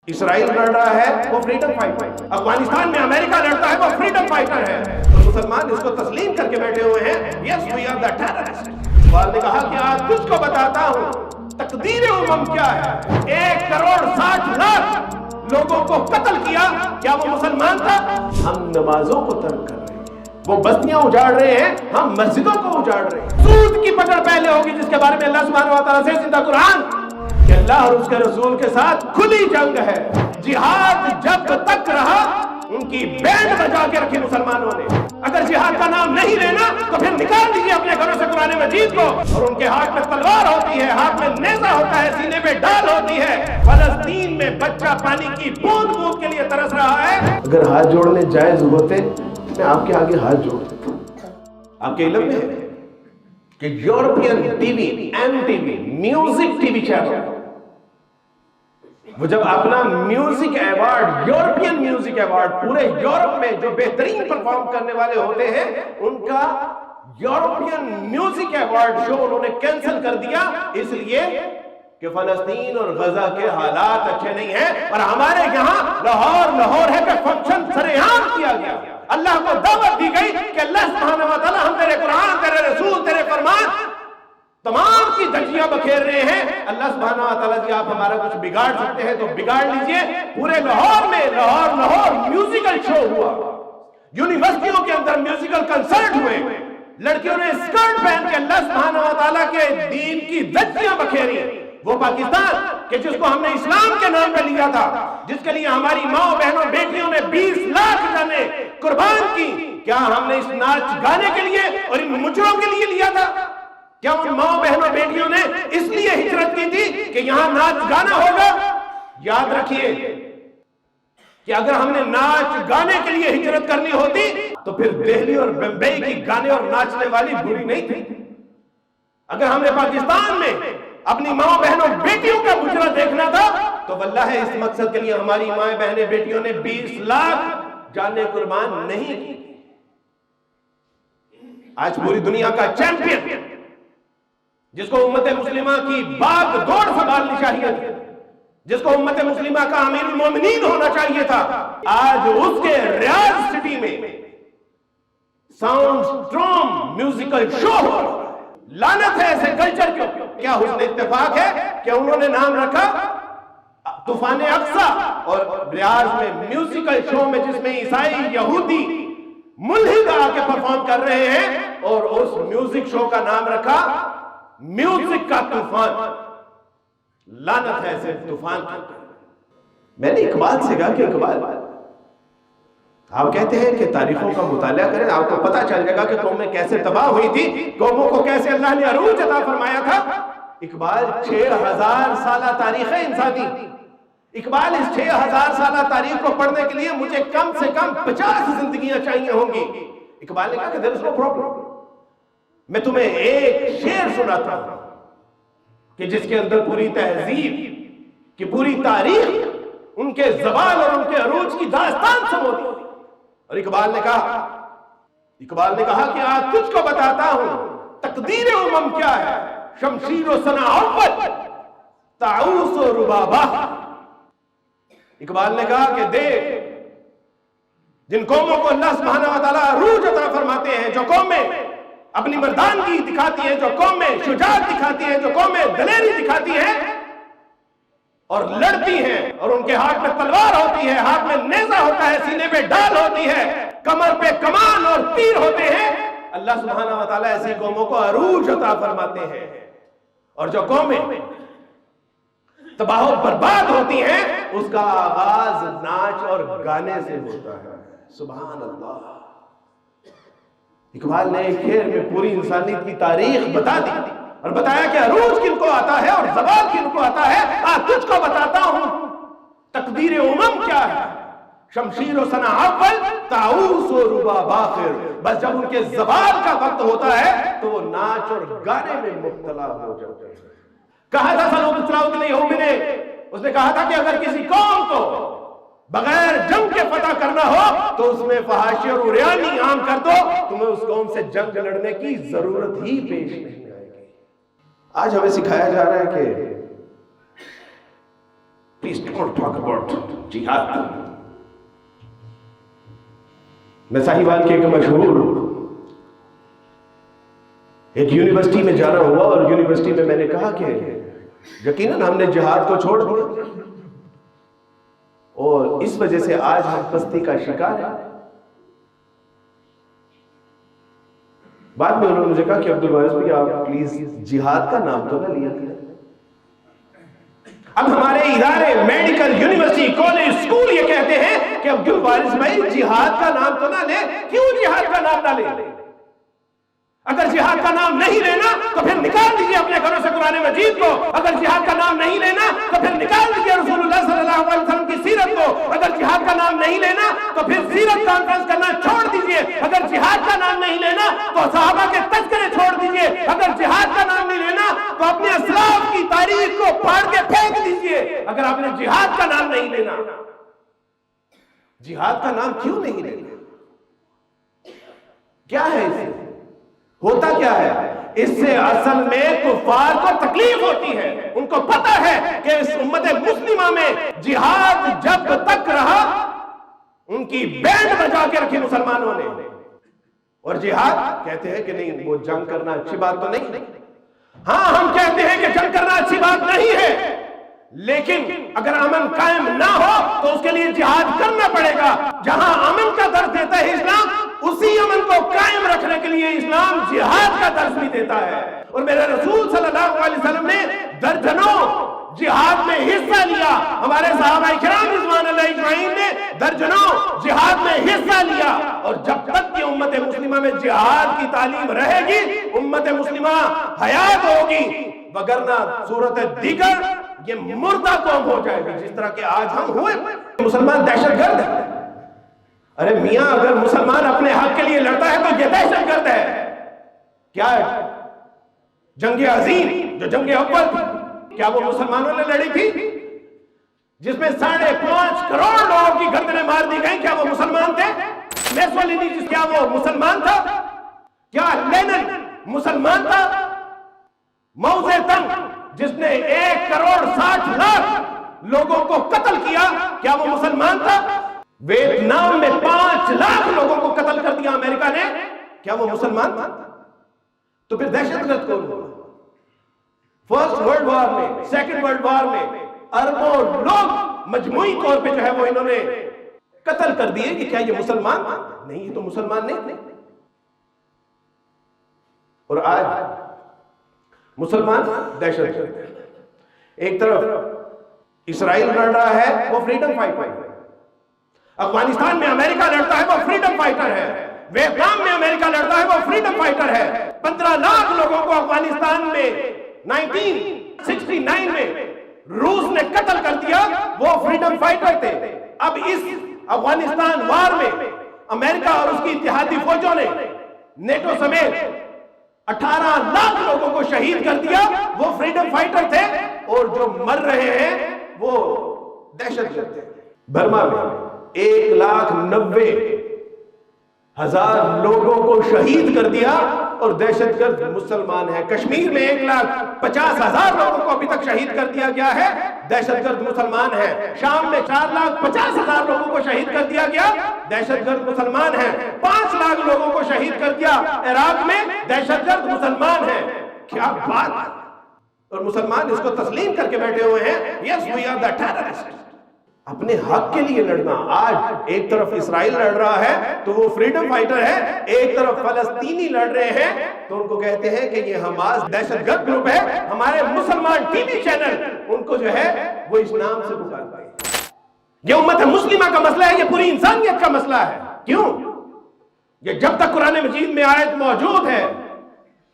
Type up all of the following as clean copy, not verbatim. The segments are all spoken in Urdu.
اسرائیل لڑ رہا ہے وہ فریڈم فائٹر، افغانستان میں امریکہ لڑتا ہے وہ فریڈم فائٹر ہے، اور مسلمان اس کو تسلیم کر کے بیٹھے ہوئے ہیں yes we are the terrorist. Iqbal نے کہا کہ آج تجھ کو بتاتا ہوں تقدیر امم کیا ہے۔ 1,60,00,000 لوگوں کو قتل کیا، کیا وہ مسلمان تھا؟ ہم نمازوں کو ترک کر رہے ہیں، وہ بستیاں اجاڑ رہے ہیں، ہم مسجدوں کو اجاڑ رہے ہیں۔ سود کی پکڑ پہلے ہوگی جس کے بارے میں اللہ سبحانہ و تعالیٰ سے زندہ قرآن کہ اللہ اور اس کے رسول کے ساتھ کھلی جنگ ہے۔ جہاد جب تک رہا ان کی بینڈ بجا کے رکھی مسلمانوں نے۔ اگر جہاد کا نام نہیں لینا تو پھر نکال دیجیے اپنے گھروں سے قرآن مجید کو، اور ان کے ہاتھ میں تلوار ہوتی ہے، ہاتھ میں نیزہ ہوتا ہے، سینے پہ ڈال ہوتی ہے۔ فلسطین میں بچہ پانی کی بوند بوند کے لیے ترس رہا ہے۔ اگر ہاتھ جوڑنے جائز ہوتے میں آپ کے آگے ہاتھ جوڑ دیتا۔ آپ کے علم میں ہے کہ European T V M T V music T V channel وہ جب اپنا music award, European music award, پورے یورپ میں جو بہترین پرفارم کرنے والے ہوتے ہیں ان کا یورپین میوزک ایوارڈ شو انہوں نے کینسل کر دیا، اس لیے کہ فلسطین اور غزہ کے حالات اچھے نہیں ہیں، اور ہمارے یہاں لاہور ہے کہ فنکشن سرعام کیا گیا۔ اللہ کو دعوت دی گئی کہ اللہ سبحانہ و تعالیٰ ہم تیرے قرآن، تیرے رسول، تیرے فرمان تمام کی دھجیاں بکھیر رہے ہیں۔ اللہ سبحانہ و تعالیٰ جی آپ ہمارا کچھ بگاڑ سکتے ہیں تو بگاڑ لیجئے۔ پورے لاہور میں لاہور میوزیکل شو ہوا، یونیورسٹیوں کے اندر میوزیکل کنسرٹ ہوئے، لڑکیوں نے اسکرٹ پہن کے اللہ سبحانہ و تعالیٰ کے دین کی دھجیاں بکھیری۔ وہ پاکستان کہ جس کو ہم نے اسلام کے نام پہ لیا تھا، جس کے لیے ہماری ماں بہنوں بیٹیوں نے 20 لاکھ جانیں قربان کی، کیا ہم نے اس ناچ گانے کے لیے اور ان مجرموں کے لیے لیا تھا؟ کیا ان ماں بہنوں بیٹیوں نے اس لیے ہجرت کی تھی کہ یہاں ناچ گانا ہوگا؟ یاد رکھیے کہ اگر ہم نے ناچ گانے کے لیے ہجرت کرنی ہوتی تو پھر دہلی اور بمبئی کی گانے اور ناچنے والی بری نہیں تھی۔ اگر ہم نے پاکستان میں اپنی ماں بہنوں بیٹیوں کا مجرا دیکھنا تھا تو واللہ اس مقصد کے لیے ہماری ماں بہنیں بیٹیوں نے 20 لاکھ جانیں قربان نہیں کی۔ آج پوری دنیا کا چیمپئن جس کو امت مسلمہ کی باغ دوڑ سنبھالنی چاہیے تھی، جس کو امت مسلمہ کا امیر المومنین ہونا چاہیے تھا، آج اس کے ریاض سٹی میں ساؤنڈ سٹروم میوزیکل شو ہو رہا ہے۔ لعنت ہے ایسے کلچر کیوں؟ کیا حسن اتفاق ہے کہ انہوں نے نام رکھا طوفان اقصی، اور ریاض میں میوزیکل شو میں جس میں عیسائی یہودی ملحد آ کے پرفارم کر رہے ہیں، اور اس میوزک شو کا نام رکھا میوزک کا طوفان۔ لعنت ہے ایسے طوفان کی۔ میں نے اقبال سے کہا کہ اقبال آپ کہتے ہیں کہ تاریخوں کا مطالعہ کریں، آپ کو پتہ چل جائے گا کہ قومیں کیسے تباہ ہوئی تھی، قوموں کو کیسے اللہ نے عروج عطا فرمایا تھا۔ اقبال 6000 سالہ تاریخ ہے انسانی۔ اقبال اس 6000 سالہ تاریخ کو پڑھنے کے لیے مجھے کم سے کم 50 زندگیاں چاہیے ہوں گی۔ اقبال نے کہا کہ there is no problem، میں تمہیں ایک شعر سناتا ہوں کہ جس کے اندر پوری تہذیب کی پوری تاریخ، ان کے زوال اور ان کے عروج کی داستان سموتی۔ اور اقبال نے کہا کہ آج تجھ کو بتاتا ہوں تقدیر امم کیا ہے، شمشیر و ثنا اول، طاؤس و ربابہ۔ اقبال نے کہا کہ دیکھ جن قوموں کو اللہ سبحانہ و تعالیٰ عروج عطا فرماتے ہیں، جو قومیں اپنی مردانگی دکھاتی ہیں، جو قومیں شجاعت دکھاتی ہیں، جو قومیں دلیری دکھاتی ہیں اور لڑتی ہیں، اور ان کے ہاتھ میں تلوار ہوتی ہے، ہاتھ میں نیزہ ہوتا ہے، سینے پہ ڈال ہوتی ہے، کمر پہ کمان اور تیر ہوتے ہیں، اللہ سبحانہ و تعالیٰ ایسی قوموں کو عروج عطا فرماتے ہیں۔ اور جو قومیں تباہ و برباد ہوتی ہیں اس کا آغاز ناچ اور گانے سے ہوتا ہے۔ سبحان اللہ۔ اقبال نے ایک شعر میں پوری انسانیت کی تاریخ بتا دی اور بتایا کہ عروج کن کو آتا ہے اور زوال کن کو آتا ہے۔ آج تجھ کو بتاتا ہوں تقدیر امم کیا ہے، شمشیر و ثنا اول، طاؤس و رباب آخر۔ بس جب ان کے زوال کا وقت ہوتا ہے تو وہ ناچ اور گانے میں مبتلا ہو جاتے ہیں۔ کہا تھا صلاح الدین نے، اس نے کہا تھا کہ اگر کسی قوم کو بغیر جنگ کے فتح کرنا ہو تو اس میں فحاشی اور عریانی عام کر دو، تمہیں اس قوم سے جنگ لڑنے کی ضرورت ہی پیش نہیں آئے گی۔ آج ہمیں سکھایا جا رہا ہے کہ Please don't talk about jihad. میں ساہیوال کے ایک مشہور ایک یونیورسٹی میں جانا ہوا اور یونیورسٹی میں میں نے کہا کہ یقیناً ہم نے جہاد کو چھوڑ دیا اور اس وجہ سے آج ہم پستی کا شکار ہیں. بعد میں انہوں نے مجھے کہا کہ عبدالوارث بھائی آپ پلیز جہاد کا نام تو نہ لیا کریں. اب ہمارے ادارے میڈیکل یونیورسٹی کالج اسکول یہ کہتے ہیں کہ عبدالوارث بھائی جہاد کا نام تو نہ لیں. کیوں جہاد کا نام نہ لیں؟ اگر جہاد کا نام نہیں لینا تو پھر نکال دیجئے اپنے گھروں سے قرآن مجید کو. اگر جہاد کا نام نہیں لینا تو پھر نکال دیجئے رسول اللہ صلی اللہ علیہ وسلم کی سیرت کو. اگر جہاد کا نام نہیں لینا تو پھر سیرت کانفرنس کرنا چھوڑ دیجئے. اگر جہاد کا نام نہیں لینا تو صحابہ کے تذکرے چھوڑ دیجئے. اگر جہاد کا نام نہیں لینا تو اپنے اسلاف کی تاریخ کو پھاڑ کے پھینک دیجئے. اگر آپ نے جہاد کا نام نہیں لینا, جہاد کا نام کیوں نہیں لینا؟ کیا ہے اس سے؟ ہوتا کیا ہے؟ اس سے اصل میں کفار کو تکلیف ہوتی ہے. ان کو پتا ہے کہ اس امت مسلمہ میں جہاد جب تک رہا ان کی بینڈ بجا کے رکھی مسلمانوں نے. اور جہاد کہتے ہیں کہ نہیں, وہ جنگ کرنا اچھی بات تو نہیں. ہاں ہم کہتے ہیں کہ جنگ کرنا اچھی بات نہیں ہے, لیکن اگر امن قائم نہ ہو تو اس کے لیے جہاد کرنا پڑے گا. جہاں امن کا درس دیتا ہے اسلام, اسی امن کو قائم رکھنے کے لیے اسلام جہاد کا درس بھی دیتا ہے. اور میرے رسول صلی اللہ علیہ وسلم نے درجنوں جہاد میں حصہ لیا. ہمارے صحابہ کرام رضوان اللہ اجمعین نے درجنوں جہاد میں حصہ لیا. اور جب تک کہ امت مسلمہ میں جہاد کی تعلیم رہے گی امت مسلمہ حیات ہوگی, وگرنہ صورت دیگر یہ مردہ قوم ہو جائے گی جس طرح کہ آج ہم ہوئے. مسلمان دہشت گرد ہے. ارے میاں, اگر مسلمان اپنے حق کے لیے لڑتا ہے تو یہ دہشت گرد ہے. کیا ہے جنگ عظیم جو جنگ اول تھی, کیا وہ مسلمانوں نے لڑی تھی جس میں 5.5 کروڑ لوگوں کی گردنیں مار دی گئیں؟ کیا وہ مسلمان تھے؟ میسولینی کیا وہ مسلمان تھا؟ کیا لینن مسلمان تھا؟ ماؤ زے تنگ جس نے 1,60,00,000 لوگوں کو قتل کیا, کیا وہ مسلمان تھا؟ ویتنام میں 5 لاکھ لوگوں کو قتل کر دیا امریکہ نے, کیا وہ مسلمان تھا؟ تو پھر دہشت گرد کون ہوا؟ فرسٹ ورلڈ وار میں, سیکنڈ ورلڈ وار میں اربوں لوگ مجموعی طور پہ جو ہے وہ انہوں نے قتل کر دیے کہ کیا یہ مسلمان تھا؟ نہیں, یہ تو مسلمان نہیں تھے. اور آج مسلمان دہشت گرد. ایک طرف اسرائیل لڑ رہا ہے, وہ فریڈم فائٹر ہے. افغانستان میں امریکہ لڑتا ہے, وہ فریڈم فائٹر ہے. ویتنام میں امریکہ لڑتا ہے, وہ فریڈم فائٹر ہے. 15 لاکھ لوگوں کو افغانستان میں 1969 میں روس نے قتل کر دیا, وہ فریڈم فائٹر تھے. اب اس افغانستان وار میں امریکہ اور اس کی اتحادی فوجوں نے نیٹو سمیت 18 لاکھ لوگوں کو شہید کر دیا, وہ فریڈم فائٹر تھے. اور جو مر رہے ہیں وہ دہشت گرد تھے. برما میں 1,90,000 لوگوں کو شہید کر دیا اور دہشت گرد مسلمان ہیں. کشمیر میں 1,50,000 لوگوں کو ابھی تک شہید کر دیا گیا ہے, دہشت گرد مسلمان ہیں. شام میں 4,50,000 لوگوں کو شہید کر دیا گیا, دہشت گرد مسلمان ہیں. 5 لاکھ لوگوں کو شہید کر دیا عراق میں, دہشت گرد مسلمان ہیں. کیا بات! اور مسلمان اس کو تسلیم کر کے بیٹھے ہوئے ہیں, yes we are the terrorists. اپنے حق کے لیے لڑنا. آج ایک طرف اسرائیل لڑ رہا ہے تو وہ فریڈم فائٹر ہے, ایک طرف فلسطینی لڑ رہے ہیں تو ان کو کہتے ہیں کہ یہ حماس دہشت گرد گروپ ہے. ہمارے مسلمان ٹی وی چینل ان کو جو ہے وہ اس نام سے پکارتے ہیں. یہ امت مسلمہ کا مسئلہ ہے, یہ پوری انسانیت کا مسئلہ ہے. کیوں؟ یہ جب تک قرآن مجید میں آیت موجود ہے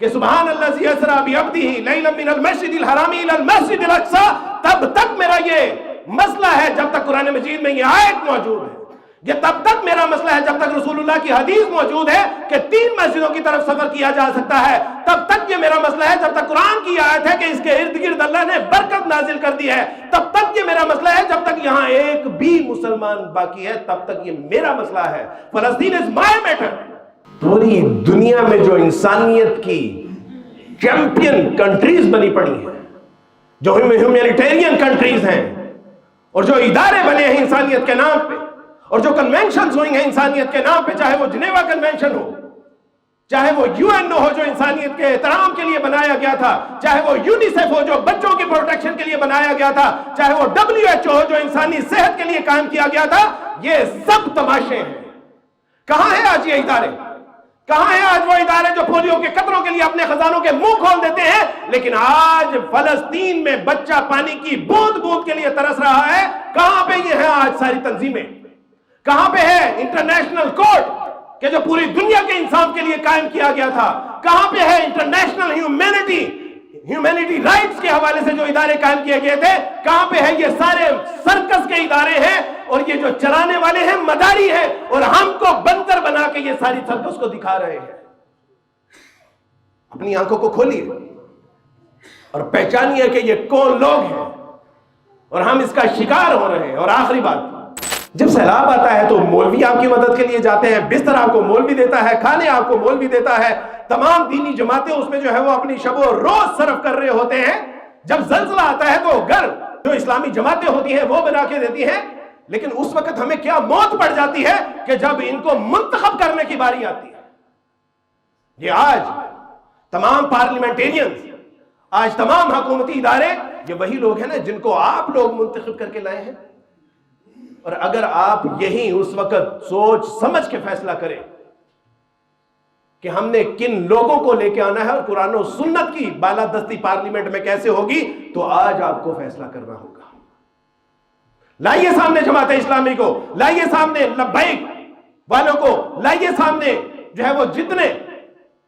کہ سبحان الذی اسری بعبدہ لیلا من المسجد الحرام الی المسجد الاقصی, تب تک میرا یہ مسئلہ ہے. جب تک قرآن مجید میں یہ آیت موجود ہے, یہ تب تک میرا مسئلہ ہے. جب تک رسول اللہ کی حدیث موجود ہے کہ 3 مسجدوں کی طرف سفر کیا جا سکتا ہے, تب تک یہ میرا مسئلہ ہے. جب تک قرآن کی آیت ہے کہ اس کے ارد گرد اللہ نے برکت نازل کر دی ہے, تب تک یہ میرا مسئلہ ہے. جب تک یہاں ایک بھی مسلمان باقی ہے تب تک یہ میرا مسئلہ ہے. فلسطین از مائی میٹر. پوری دنیا میں جو انسانیت کی چیمپئن کنٹریز بنی پڑی ہیں, جو ہیومینیٹیرین کنٹریز ہیں, اور جو ادارے بنے ہیں انسانیت کے نام پہ، اور جو کنونشنز ہوئی ہیں انسانیت کے نام پہ، چاہے وہ جنیوا کنونشن ہو، چاہے وہ UN ہو جو انسانیت کے احترام کے لیے بنایا گیا تھا، چاہے وہ یونیسیف ہو جو بچوں کی پروٹیکشن کے لیے بنایا گیا تھا، چاہے وہ WHO ہو جو انسانی صحت کے لیے قائم کیا گیا تھا، یہ سب تماشے ہیں۔ کہاں ہیں آج یہ ادارے؟ کہاں ہیں آج وہ ادارے جو پولیو کے قطروں کے لیے اپنے خزانوں کے منہ کھول دیتے ہیں؟ لیکن آج فلسطین میں بچہ پانی کی بوند بوند کے لیے ترس رہا ہے۔ کہاں پہ یہ ہیں آج ساری تنظیمیں؟ کہاں پہ ہے انٹرنیشنل کورٹ کہ جو پوری دنیا کے انسان کے لیے قائم کیا گیا تھا؟ کہاں پہ ہے انٹرنیشنل ہیومینٹی رائٹس کے حوالے سے جو ادارے قائم کیے گئے تھے؟ کہاں پہ ہے یہ سارے سرکس کے ادارے ہیں اور یہ جو چلانے والے ہیں مداری ہیں اور ہم کو بندر بنا کے یہ ساری سرکس کو دکھا رہے ہیں؟ اپنی آنکھوں کو کھولیے اور پہچانیے کہ یہ کون لوگ ہیں اور ہم اس کا شکار ہو رہے ہیں۔ اور آخری بات، جب سیلاب آتا ہے تو مولوی آپ کی مدد کے لیے جاتے ہیں، بستر آپ کو مولوی دیتا ہے، کھانے آپ کو مولوی دیتا ہے، تمام دینی جماعتیں اس میں جو ہے وہ اپنی شب و روز صرف کر رہے ہوتے ہیں۔ جب زلزلہ آتا ہے تو گھر جو اسلامی جماعتیں ہوتی ہیں وہ بنا کے دیتی ہیں، لیکن اس وقت ہمیں کیا موت پڑ جاتی ہے کہ جب ان کو منتخب کرنے کی باری آتی ہے۔ یہ آج تمام پارلیمنٹیرینز، آج تمام حکومتی ادارے، یہ وہی لوگ ہیں نا جن کو آپ لوگ منتخب کر کے لائے ہیں۔ اور اگر آپ یہی اس وقت سوچ سمجھ کے فیصلہ کریں کہ ہم نے کن لوگوں کو لے کے آنا ہے اور قرآن و سنت کی بالادستی پارلیمنٹ میں کیسے ہوگی، تو آج آپ کو فیصلہ کرنا ہوگا۔ لائیے سامنے جماعت اسلامی کو، لائیے سامنے لبیک والوں کو، لائیے سامنے جو ہے وہ جتنے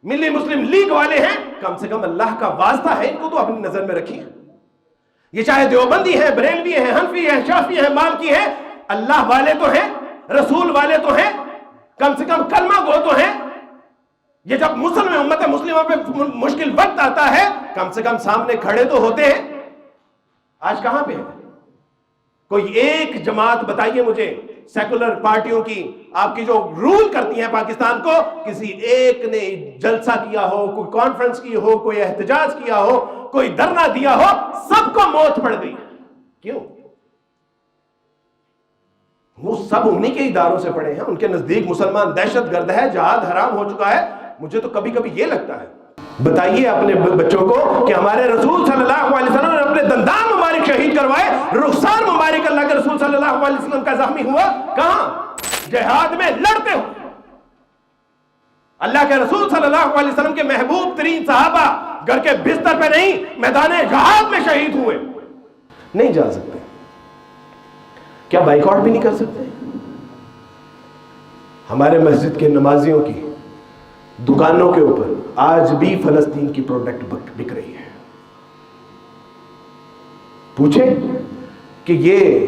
ملی مسلم لیگ والے ہیں، کم سے کم اللہ کا واسطہ ہے ان کو تو اپنی نظر میں رکھیے۔ یہ چاہے دیوبندی ہیں، بریلوی ہیں، حنفی ہیں، شافعی ہیں، مالکی ہیں، اللہ والے تو ہیں، رسول والے تو ہیں، کم سے کم کلمہ گو تو ہیں۔ یہ جب امت مسلمہ پہ مشکل وقت آتا ہے کم سے کم سامنے کھڑے تو ہوتے ہیں۔ آج کہاں پہ ہے؟ کوئی ایک جماعت بتائیے مجھے سیکولر پارٹیوں کی، آپ کی جو رول کرتی ہیں پاکستان کو، کسی ایک نے جلسہ کیا ہو، کوئی کانفرنس کی ہو، کوئی احتجاج کیا ہو، کوئی دھرنا دیا ہو؟ سب کو موت پڑ گئی۔ کیوں؟ وہ سب انہی کے اداروں سے پڑے ہیں، ان کے نزدیک مسلمان دہشت گرد ہے، جہاد حرام ہو چکا ہے۔ مجھے تو کبھی کبھی یہ لگتا ہے، بتائیے اپنے بچوں کو کہ ہمارے رسول صلی اللہ علیہ وسلم نے اپنے دندان مبارک شہید کروائے، رخسار مبارک اللہ کے رسول صلی اللہ علیہ وسلم کا زخمی ہوا کہاں؟ جہاد میں لڑتے ہوئے۔ اللہ کے رسول صلی اللہ علیہ وسلم کے محبوب ترین صحابہ گھر کے بستر پہ نہیں، میدان جہاد میں شہید ہوئے۔ نہیں جا سکتے؟ کیا بائیکاٹ بھی نہیں کر سکتے؟ ہمارے مسجد کے نمازیوں کی دکانوں کے اوپر آج بھی فلسطین کی پروڈکٹ بک رہی ہے۔ پوچھیں کہ یہ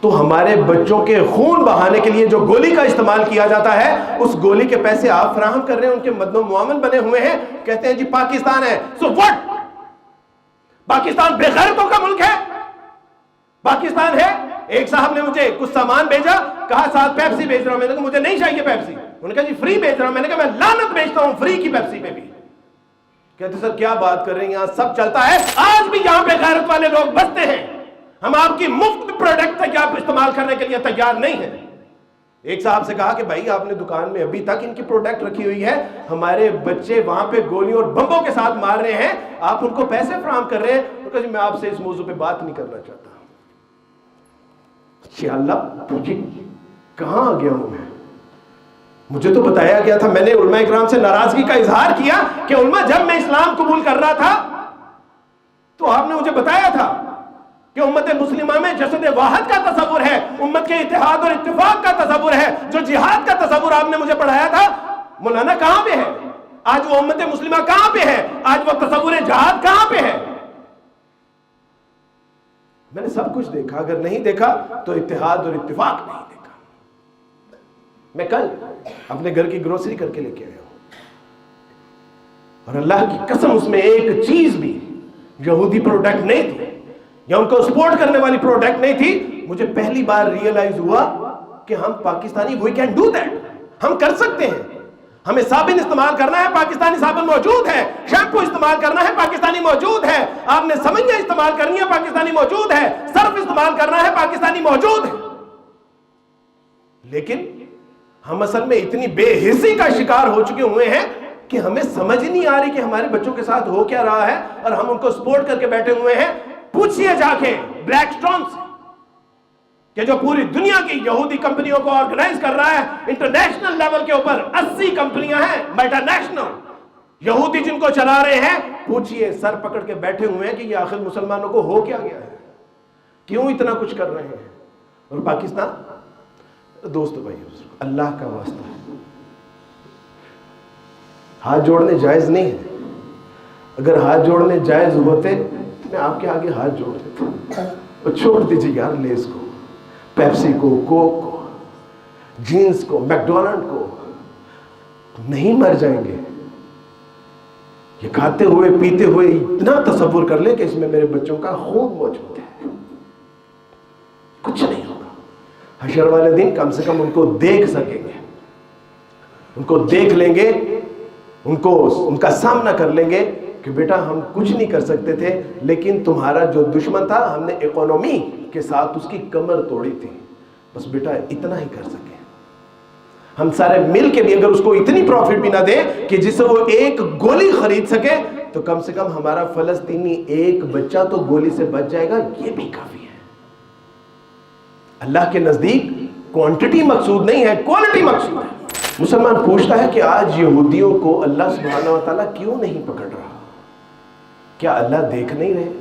تو ہمارے بچوں کے خون بہانے کے لیے جو گولی کا استعمال کیا جاتا ہے، اس گولی کے پیسے آپ فراہم کر رہے ہیں، ان کے مدن و معاون بنے ہوئے ہیں، کہتے ہیں جی پاکستان ہے۔ So what? پاکستان بے غیرتوں کا ملک ہے؟ پاکستان ہے؟ ایک صاحب نے مجھے کچھ سامان بھیجا، کہا ساتھ پیپسی بھیج رہا ہوں۔ میں نے کہا مجھے نہیں چاہیے پیپسی۔ انہوں نے کہا جی فری بھیج رہا ہوں۔ میں نے کہا میں لعنت بھیجتا ہوں فری کی پیپسی پہ بھی۔ کہتے سر کیا بات کر رہے ہیں، یہاں سب چلتا ہے۔ آج بھی یہاں پہ غیرت والے لوگ بستے ہیں، ہم آپ کی مفت پروڈکٹ تک آپ استعمال کرنے کے لیے تیار نہیں ہیں۔ ایک صاحب سے کہا کہ بھائی آپ نے دکان میں ابھی تک ان کی پروڈکٹ رکھی ہوئی ہے، ہمارے بچے وہاں پہ گولیوں اور بمبوں کے ساتھ مار رہے ہیں، آپ ان کو پیسے فراہم کر رہے ہیں۔ تو کہا جی میں آپ سے اس موضوع پہ بات نہیں کرنا چاہتا۔ اللہ پوچھے کہاں آ گیا ہوں میں؟ مجھے تو بتایا گیا تھا، میں نے علماء اکرام سے ناراضگی کا اظہار کیا کہ علماء جب میں اسلام قبول کر رہا تھا تو آپ نے مجھے بتایا تھا کہ امت مسلمہ میں جسد واحد کا تصور ہے، امت کے اتحاد اور اتفاق کا تصور ہے، جو جہاد کا تصور آپ نے مجھے پڑھایا تھا۔ مولانا کہاں پہ ہے آج وہ امت مسلمہ؟ کہاں پہ ہے آج وہ تصور جہاد؟ کہاں پہ ہے؟ میں نے سب کچھ دیکھا، اگر نہیں دیکھا تو اتحاد اور اتفاق نہیں دیکھا۔ میں کل اپنے گھر کی گروسری کر کے لے کے آیا ہوں، اور اللہ کی قسم اس میں ایک چیز بھی یہودی پروڈکٹ نہیں تھی یا ان کو سپورٹ کرنے والی پروڈکٹ نہیں تھی۔ مجھے پہلی بار ریئلائز ہوا کہ ہم Pakistani we can do that, ہم کر سکتے ہیں۔ ہمیں صابن استعمال کرنا ہے، پاکستانی صابن موجود ہے. شیمپو استعمال کرنا ہے، پاکستانی موجود ہے. آپ نے سمنجا استعمال کرنی ہے، پاکستانی موجود ہے. صرف استعمال کرنا ہے، پاکستانی موجود ہے. لیکن ہم اصل میں اتنی بے حسی کا شکار ہو چکے ہوئے ہیں کہ ہمیں سمجھ نہیں آ رہی کہ ہمارے بچوں کے ساتھ ہو کیا رہا ہے، اور ہم ان کو سپورٹ کر کے بیٹھے ہوئے ہیں. پوچھئے جا کے بلیک سٹون سے کہ جو پوری دنیا کی یہودی کمپنیوں کو آرگنائز کر رہا ہے، انٹرنیشنل لیول کے اوپر 80 کمپنیاں ہیں ملٹی نیشنل، یہودی جن کو چلا رہے ہیں. پوچھئے سر پکڑ کے بیٹھے ہوئے ہیں کہ یہ آخر مسلمانوں کو ہو کیا گیا ہے، کیوں اتنا کچھ کر رہے ہیں. اور پاکستان، دوستو بھائی اللہ کا واسطہ ہے، ہاتھ جوڑنے جائز نہیں ہے. اگر ہاتھ جوڑنے جائز ہوتے تو میں آپ کے آگے ہاتھ جوڑ دیتا. اور چھوڑ دیجیے یار لیز کو، پیپسی کو، کوک کو، جینز کو، میکڈونلڈ کو. نہیں مر جائیں گے. یہ کھاتے ہوئے پیتے ہوئے اتنا تصور کر لیں کہ اس میں میرے بچوں کا خون موجود ہے. کچھ نہیں ہوگا. حشر والے دن کم سے کم ان کو دیکھ سکیں گے، ان کو دیکھ لیں گے، ان کا سامنا کر لیں گے کہ بیٹا ہم کچھ نہیں کر سکتے تھے، لیکن تمہارا جو دشمن تھا ہم نے اکانومی کے ساتھ اس کی کمر توڑی تھی. بس بیٹا اتنا ہی کر سکے. ہم سارے مل کے بھی اگر اس کو اتنی پروفٹ بھی نہ دیں کہ جس سے وہ ایک گولی خرید سکے، تو کم سے کم ہمارا فلسطینی ایک بچہ تو گولی سے بچ جائے گا. یہ بھی کافی ہے. اللہ کے نزدیک کوانٹٹی مقصود نہیں ہے، کوالٹی مقصود ہے. مسلمان پوچھتا ہے کہ آج یہودیوں کو اللہ سبحانہ و تعالیٰ کیوں نہیں پکڑ رہا؟ کیا اللہ دیکھ نہیں رہے؟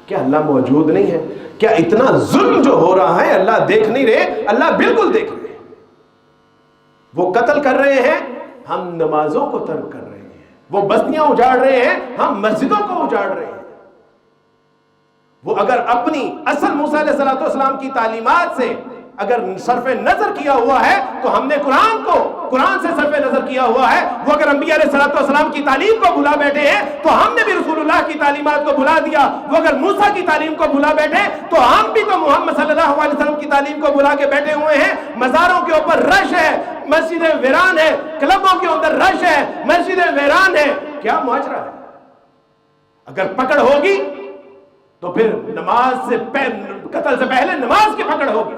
کیا اللہ موجود نہیں ہے؟ کیا اتنا ظلم جو ہو رہا ہے اللہ دیکھ نہیں رہے؟ اللہ بالکل دیکھ رہے. وہ قتل کر رہے ہیں، ہم نمازوں کو ترک کر رہے ہیں. وہ بستیاں اجاڑ رہے ہیں، ہم مسجدوں کو اجاڑ رہے ہیں. وہ اگر اپنی اصل موسیٰ علیہ السلام کی تعلیمات سے اگر صرف نظر کیا ہوا ہے تو ہم نے قرآن سے صرف نظر کیا ہوا ہے. وہ اگر انبیاء علیہ السلام کی تعلیم کو بھلا بیٹھے ہیں تو ہم نے بھی رسول اللہ کی تعلیمات کو بھلا دیا. وہ اگر موسیٰ کی تعلیم کو بھلا بیٹھے تو ہم بھی تو محمد صلی اللہ علیہ وسلم کی تعلیم کو بھلا کے بیٹھے ہوئے ہیں. مزاروں کے اوپر رش ہے، مسجدیں ویران ہے، کلبوں کے اندر رش ہے، مسجدیں ویران ہے. کیا ماجرا ہے؟ اگر پکڑ ہوگی تو پھر قتل سے پہلے نماز کی پکڑ ہوگی.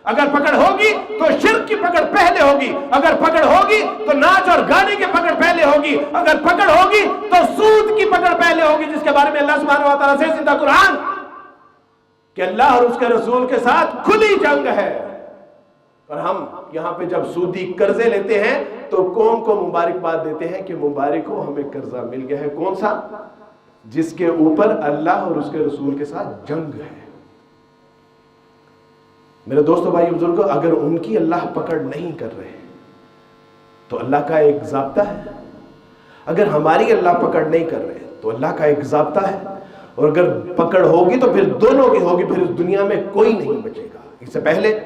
اگر پکڑ ہوگی تو شرک کی پکڑ پہلے ہوگی. اگر پکڑ ہوگی تو ناچ اور گانے کی پکڑ پہلے ہوگی. اگر پکڑ ہوگی تو سود کی پکڑ پہلے ہوگی، جس کے بارے میں اللہ سبحانہ و تعالیٰ سے زندہ قرآن کہ اللہ اور اس کے رسول کے ساتھ کھلی جنگ ہے. اور ہم یہاں پہ جب سودی قرضے لیتے ہیں تو قوم کو مبارکباد دیتے ہیں کہ مبارک ہو ہمیں قرضہ مل گیا ہے. کون سا؟ جس کے اوپر اللہ اور اس کے رسول کے ساتھ جنگ ہے. میرے دوستو بھائی بزرگوں، اگر ان کی اللہ پکڑ نہیں کر رہے تو اللہ کا ایک ضابطہ ہے. اگر ہماری اللہ پکڑ نہیں کر رہے تو اللہ کا ایک ضابطہ ہے. اور اگر پکڑ ہوگی تو پھر دونوں کی ہوگی، پھر اس دنیا میں کوئی نہیں بچے گا. اس سے پہلے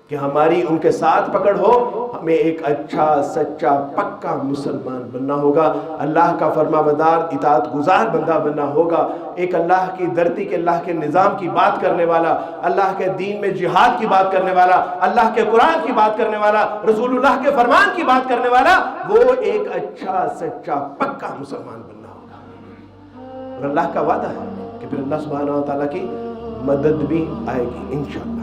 کہ ہماری ان کے ساتھ پکڑ ہو، ہمیں ایک اچھا سچا پکا مسلمان بننا ہوگا. اللہ کا فرما بردار اطاعت گزار بندہ بننا ہوگا. ایک اللہ کی دھرتی کے، اللہ کے نظام کی بات کرنے والا، اللہ کے دین میں جہاد کی بات کرنے والا، اللہ کے قرآن کی بات کرنے والا، رسول اللہ کے فرمان کی بات کرنے والا، وہ ایک اچھا سچا پکا مسلمان بننا ہوگا. اور اللہ کا وعدہ ہے کہ پھر اللہ سبحانہ و تعالیٰ کی مدد بھی آئے گی انشاءاللہ.